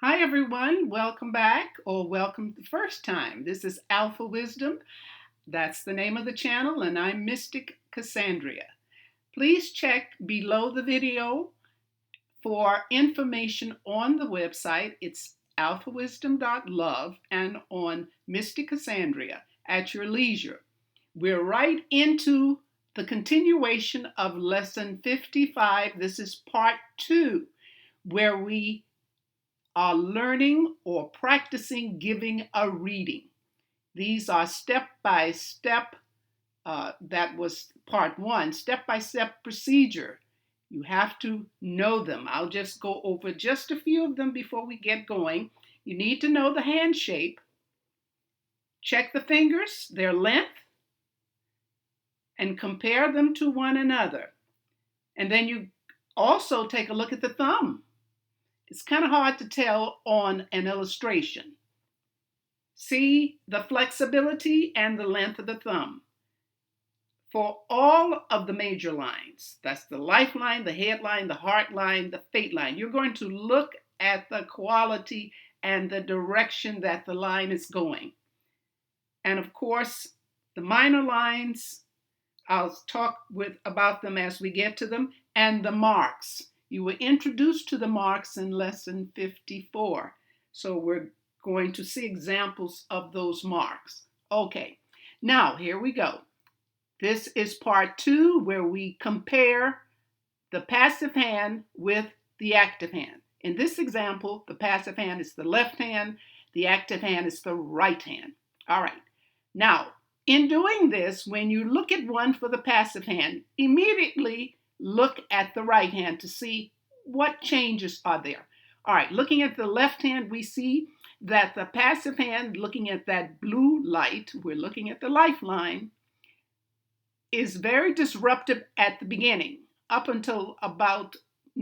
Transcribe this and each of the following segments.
Hi, everyone. Welcome back, or welcome the first time. This is Alphawisdom. That's the name of the channel, and I'm Mystic Cassandria. Please check below the video for information on the website. It's alphawisdom.love and on Mystic Cassandria at your leisure. We're right into the continuation of lesson 55. This is part 2, where we are learning or practicing giving a reading. These are step-by-step, that was part 1, step-by-step procedure. You have to know them. I'll just go over just a few of them before we get going. You need to know the hand shape. Check the fingers, their length, and compare them to one another. And then you also take a look at the thumb. It's kind of hard to tell on an illustration. See the flexibility and the length of the thumb. For all of the major lines, that's the lifeline, the headline, the heart line, the fate line, you're going to look at the quality and the direction that the line is going. And of course, the minor lines, I'll talk about them as we get to them, and the marks. You were introduced to the marks in lesson 54. So we're going to see examples of those marks. Okay, now here we go. This is part 2 where we compare the passive hand with the active hand. In this example, the passive hand is the left hand, the active hand is the right hand. All right, now in doing this, when you look at one for the passive hand, immediately look at the right hand to see what changes are there. All right, looking at the left hand, we see that the passive hand, looking at that blue light, we're looking at the lifeline, is very disruptive at the beginning, up until about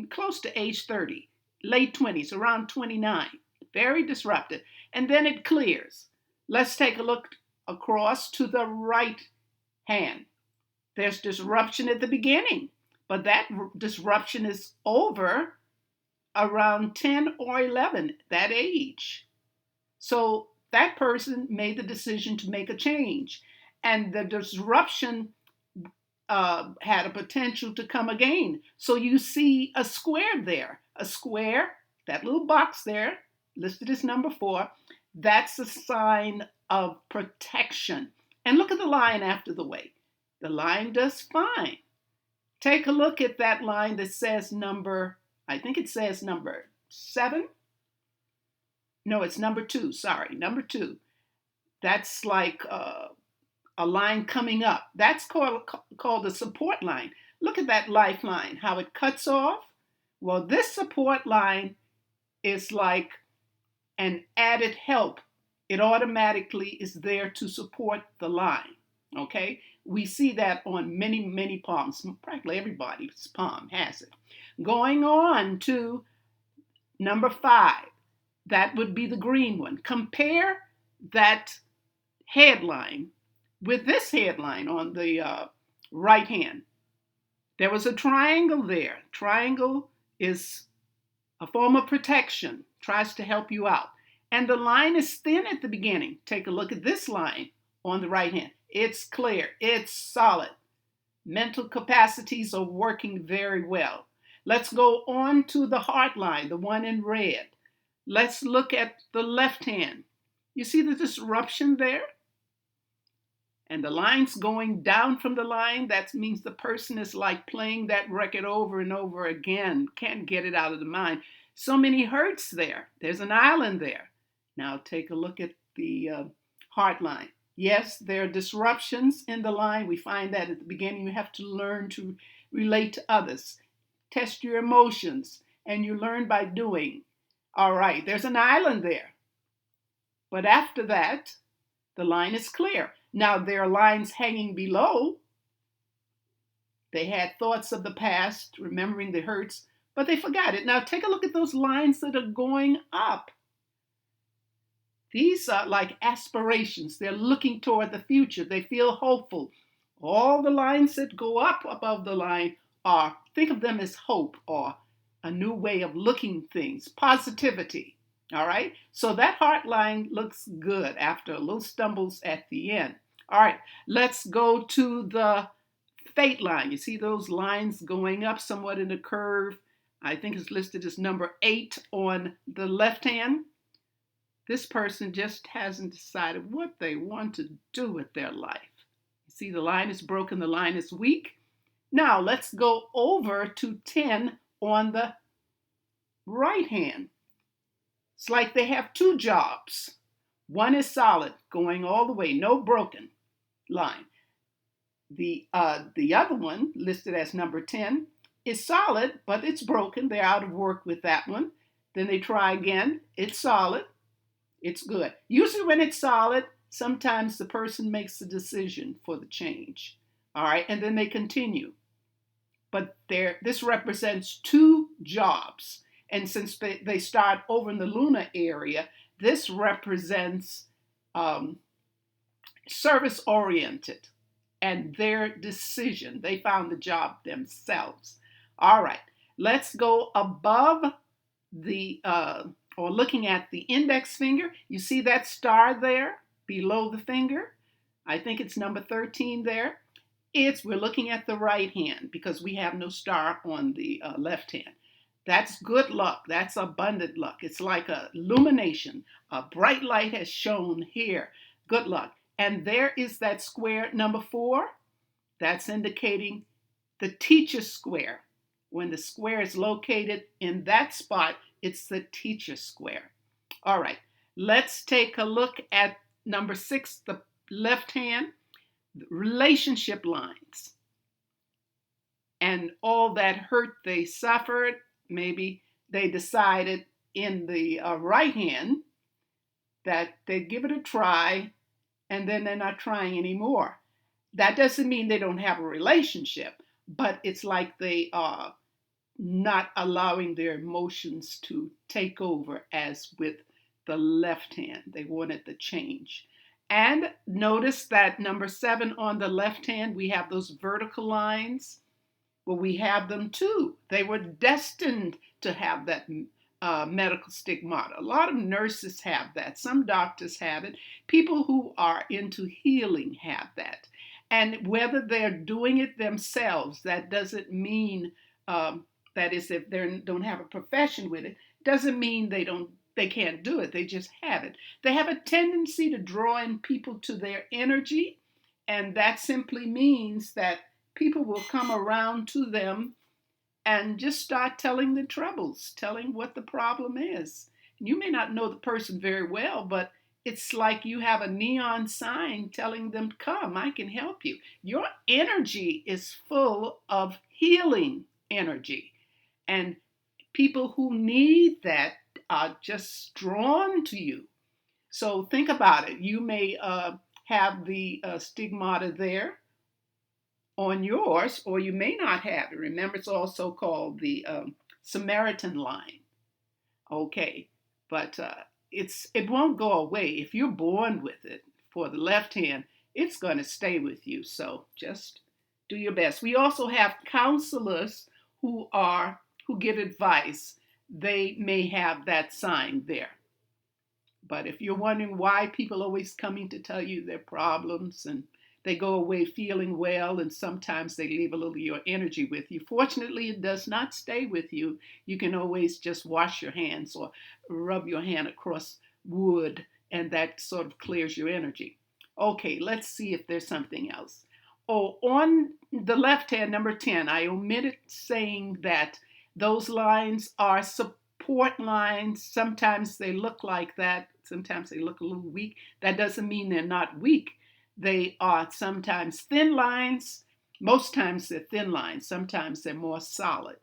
close to age 30, late 20s, around 29. Very disruptive. And then it clears. Let's take a look across to the right hand. There's disruption at the beginning, but that disruption is over around 10 or 11, that age. So that person made the decision to make a change, and the disruption had a potential to come again. So you see a square there, a square, that little box there, listed as number 4, that's a sign of protection. And look at the line after the way. The line does fine. Take a look at that line that says number 7. No, it's number 2, sorry, number 2. That's like a line coming up. That's called a support line. Look at that lifeline, how it cuts off. Well, this support line is like an added help. It automatically is there to support the line, okay? We see that on many, many palms. Practically everybody's palm has it. Going on to number 5, that would be the green one. Compare that headline with this headline on the right hand. There was a triangle there. Triangle is a form of protection, tries to help you out. And the line is thin at the beginning. Take a look at this line on the right hand. It's clear, it's solid. Mental capacities are working very well. Let's go on to the heart line, the one in red. Let's look at the left hand. You see the disruption there? And the line's going down from the line. That means the person is like playing that record over and over again. Can't get it out of the mind. So many hertz there. There's an island there. Now take a look at the heart line. Yes, there are disruptions in the line. We find that at the beginning. You have to learn to relate to others. Test your emotions. And you learn by doing. All right, there's an island there. But after that, the line is clear. Now, there are lines hanging below. They had thoughts of the past, remembering the hurts, but they forgot it. Now, take a look at those lines that are going up. These are like aspirations. They're looking toward the future. They feel hopeful. All the lines that go up above the line think of them as hope or a new way of looking things, positivity. All right, so that heart line looks good after a little stumbles at the end. All right, let's go to the fate line. You see those lines going up somewhat in a curve. I think it's listed as number 8 on the left hand. This person just hasn't decided what they want to do with their life. You see the line is broken, the line is weak. Now let's go over to 10 on the right hand. It's like they have two jobs. One is solid, going all the way, no broken line. The other one, listed as number 10, is solid, but it's broken. They're out of work with that one. Then they try again. It's solid. It's good. Usually when it's solid, sometimes the person makes a decision for the change. All right, and then they continue. But this represents two jobs. And since they start over in the lunar area, this represents service-oriented and their decision. They found the job themselves. All right, let's go above the, or looking at the index finger. You see that star there below the finger? I think it's number 13 there. We're looking at the right hand because we have no star on the left hand. That's good luck. That's abundant luck. It's like a illumination. A bright light has shone here. Good luck. And there is that square number 4. That's indicating the teacher square. When the square is located in that spot, it's the teacher square. All right, let's take a look at number 6, the left hand, relationship lines. And all that hurt they suffered, maybe they decided in the right hand that they'd give it a try, and then they're not trying anymore. That doesn't mean they don't have a relationship, but it's like they are not allowing their emotions to take over as with the left hand. They wanted the change. And notice that number 7 on the left hand, we have those vertical lines. Well, we have them too. They were destined to have that medical stigmata. A lot of nurses have that. Some doctors have it. People who are into healing have that. And whether they're doing it themselves, that doesn't mean, that is, if they don't have a profession with it, doesn't mean they can't do it. They just have it. They have a tendency to draw in people to their energy, and that simply means that people will come around to them and just start telling the troubles, telling what the problem is. You may not know the person very well, but it's like you have a neon sign telling them, come, I can help you. Your energy is full of healing energy. And people who need that are just drawn to you. So think about it. You may have the stigmata there on yours, or you may not have it. Remember, it's also called the Samaritan line. Okay, but it won't go away. If you're born with it for the left hand, it's going to stay with you. So just do your best. We also have counselors who give advice. They may have that sign there. But if you're wondering why people always coming to tell you their problems and they go away feeling well, and sometimes they leave a little of your energy with you. Fortunately, it does not stay with you. You can always just wash your hands or rub your hand across wood, and that sort of clears your energy. Okay, let's see if there's something else. Oh, on the left hand, number 10, I omitted saying that those lines are support lines. Sometimes they look like that. Sometimes they look a little weak. That doesn't mean they're not weak. They are sometimes thin lines. Most times they're thin lines. Sometimes they're more solid.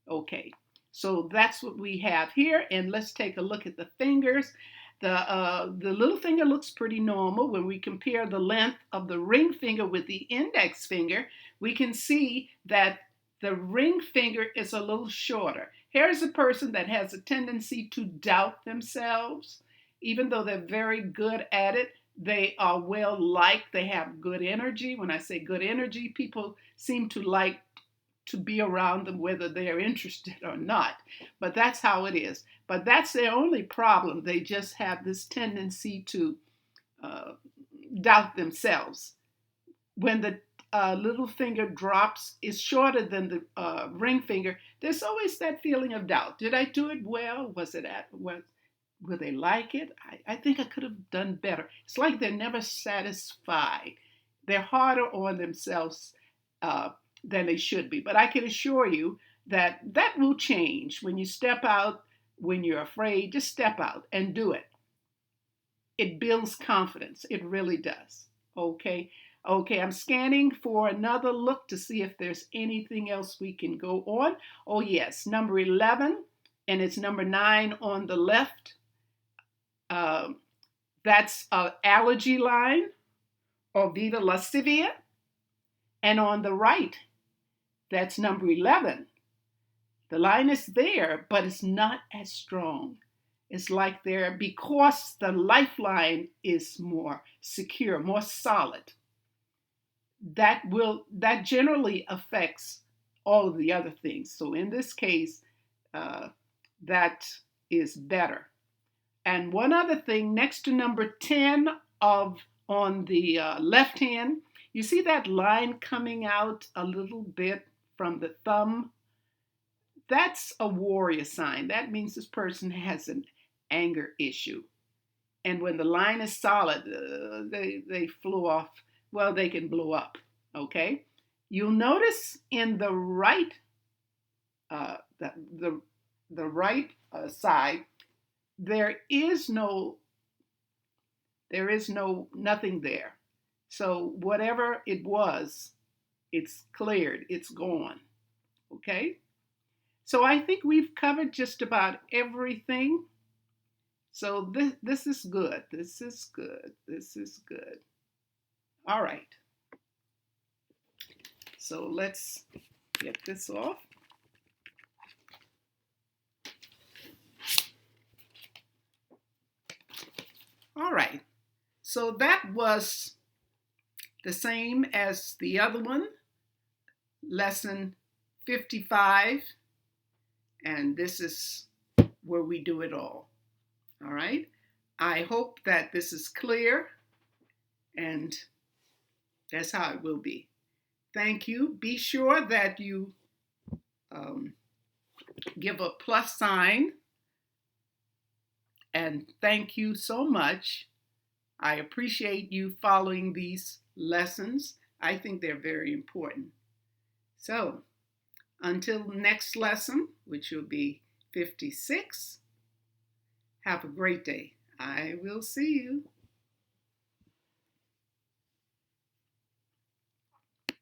Okay, so that's what we have here. And let's take a look at the fingers. The little finger looks pretty normal. When we compare the length of the ring finger with the index finger, we can see that the ring finger is a little shorter. Here's a person that has a tendency to doubt themselves. Even though they're very good at it, they are well liked. They have good energy. When I say good energy, people seem to like to be around them whether they're interested or not. But that's how it is. But that's their only problem. They just have this tendency to uh, doubt themselves. When the little finger drops is shorter than the ring finger, there's always that feeling of doubt. Did I do it well? Will they like it? I think I could have done better. It's like they're never satisfied. They're harder on themselves uh, than they should be. But I can assure you that that will change when you step out. When you're afraid, just step out and do it. It builds confidence. It really does. Okay. Okay, I'm scanning for another look to see if there's anything else we can go on. Oh, yes, number 11, and it's number 9 on the left. Uh, that's allergy line or Viva Lascivia. And on the right, that's number 11. The line is there, but it's not as strong. It's like there because the lifeline is more secure, more solid. That generally affects all of the other things. So in this case, that is better. And one other thing, next to number 10 on the left hand, you see that line coming out a little bit from the thumb? That's a warrior sign. That means this person has an anger issue. And when the line is solid, they flew off. Well, they can blow up. Okay. You'll notice in the right, the right side, there is nothing there. So whatever it was, it's cleared. It's gone. Okay. So I think we've covered just about everything. So this is good. This is good. This is good. All right. So let's get this off. All right. So that was the same as the other one, lesson 55. And this is where we do it all. All right. I hope that this is clear, and that's how it will be. Thank you. Be sure that you give a plus sign. And thank you so much. I appreciate you following these lessons. I think they're very important. So, until next lesson, which will be 56, have a great day. I will see you.